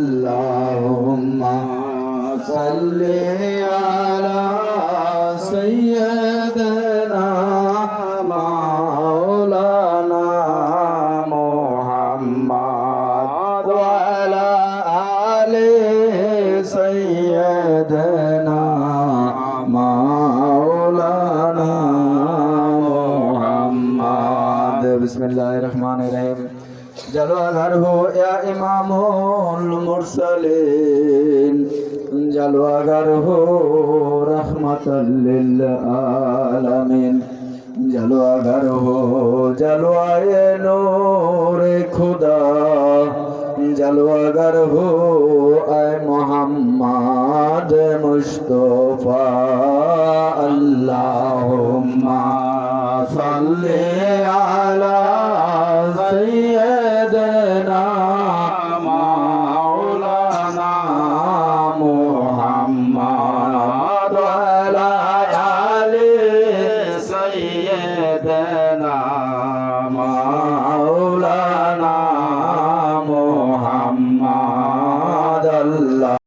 আল্লাহুম্মা সাল্লি আলা সাইয়্যিদিনা মাওলানা মুহাম্মদ ওয়া আলা আলি সাইয়্যিদিনা মাওলানা মুহাম্মদ। বিসমিল্লাহির রহমানির রহিম। जलवागर हो या इमामुल मुरसलीन, जलवागर हो रहमतल लिल आलमीन, जलवागर हो जलवाए नूरे खुदा, जलवागर हो ऐ मोहम्मद मुस्तफा। अल्लाहुम्मा सल्ली अला सय्यदना मौलाना मुहम्मद व अला आलि सय्यदना